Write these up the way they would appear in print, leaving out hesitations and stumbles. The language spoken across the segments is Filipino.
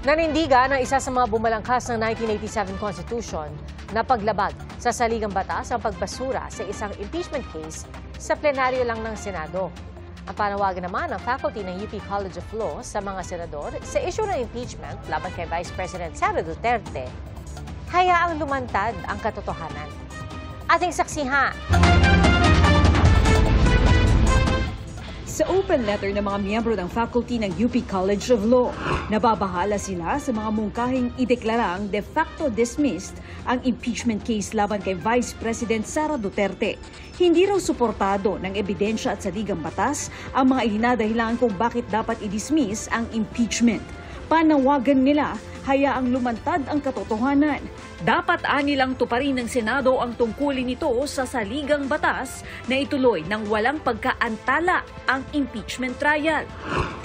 Nanindigan ang isa sa mga bumalangkas ng 1987 Constitution na paglabag sa saligang batas ang pagbasura sa isang impeachment case sa plenaryo lang ng Senado. Ang panawagan naman ng faculty ng UP College of Law sa mga senador sa issue ng impeachment laban kay Vice President Sara Duterte, hayaang lumantad ang katotohanan. Ating saksihan. Sa open letter ng mga miyembro ng faculty ng UP College of Law, nababahala sila sa mga mungkahing ideklarang de facto dismissed ang impeachment case laban kay Vice President Sara Duterte. Hindi raw suportado ng ebidensya at saligang batas ang mga ihinadahilan kung bakit dapat i-dismiss ang impeachment. Panawagan nila, hayaang lumantad ang katotohanan. Dapat anilang tuparin ng Senado ang tungkulin nito sa saligang batas na ituloy ng walang pagkaantala ang impeachment trial.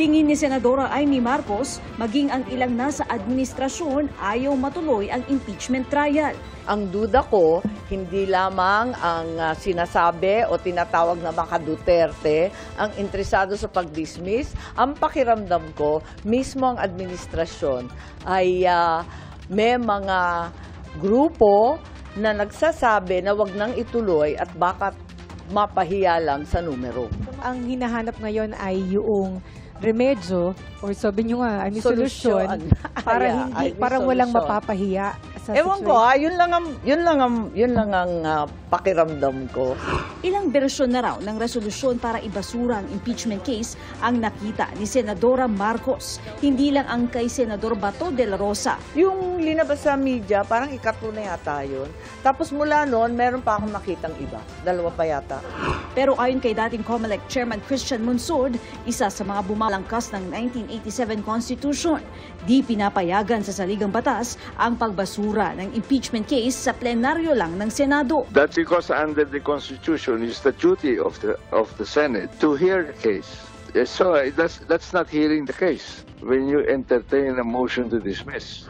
Tingin ni Senadora Amy Marcos, maging ang ilang nasa administrasyon ayaw matuloy ang impeachment trial. Ang duda ko, hindi lamang ang sinasabi o tinatawag na mga Duterte ang interesado sa pag-dismiss. Ang pakiramdam ko, mismo ang administrasyon ay may mga grupo na nagsasabi na wag nang ituloy at baka mapahiya lang sa numero. Ang hinahanap ngayon ay yung remedyo or sabi nyo nga, ay solusyon para hindi parang walang mapapahiya sa Ewan ko, yun lang ang pakiramdam ko. Ilang bersyon na raw ng resolusyon para ibasura ang impeachment case ang nakita ni Senadora Marcos. Hindi lang ang kay Senador Bato de la Rosa. Yung linabas sa media, parang ikato na yata yun. Tapos mula noon, meron pa akong nakitang iba. Dalawa pa yata. Pero ayon kay dating COMELEC Chairman Christian Monsod, isa sa mga bumalangkas ng 1987 Constitution, di pinapayagan sa saligang batas ang pagbasura ng impeachment case sa plenaryo lang ng Senado. That's because under the Constitution, it's the duty of the Senate to hear the case. So that's not hearing the case when you entertain a motion to dismiss.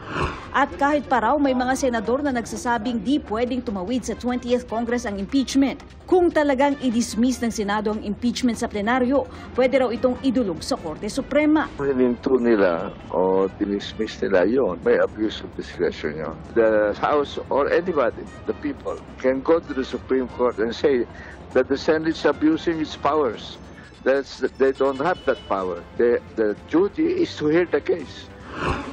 At kahit pa raw may mga senador na nagsasabing di pwedeng tumawid sa 20th Congress ang impeachment, kung talagang i-dismiss ng Senado ang impeachment sa plenaryo, pwede raw itong idulog sa Korte Suprema. Hininto nila o dismiss nila yon, may abuse of discretion yun. The House or anybody, the people, can go to the Supreme Court and say that the Senate is abusing its powers. They don't have that power. The duty is to hear the case.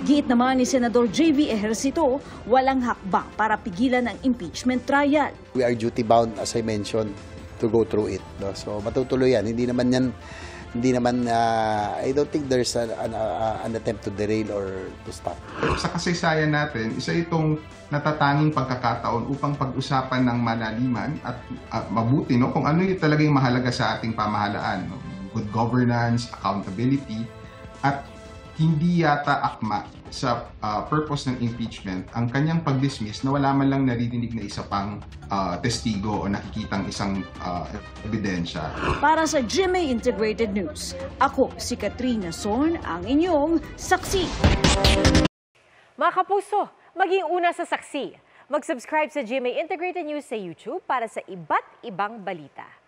Giit naman ni Senador J.V. Ejercito, walang hakbang para pigilan ang impeachment trial. We are duty bound, as I mentioned, to go through it. No? So matutuloy yan. Hindi naman I don't think there's an attempt to derail or to stop. Sa kasaysayan natin, isa itong natatanging pagkakataon upang pag-usapan ng malaliman at mabuti, no, kung ano yung talagang mahalaga sa ating pamahalaan. No? Good governance, accountability, at hindi yata akma sa purpose ng impeachment ang kanyang pag-dismiss na wala man lang naririnig na isa pang testigo o nakikitang isang ebidensya. Para sa GMA Integrated News, ako si Katrina Son, ang inyong saksi. Mga kapuso, maging una sa saksi. Mag-subscribe sa GMA Integrated News sa YouTube para sa iba't ibang balita.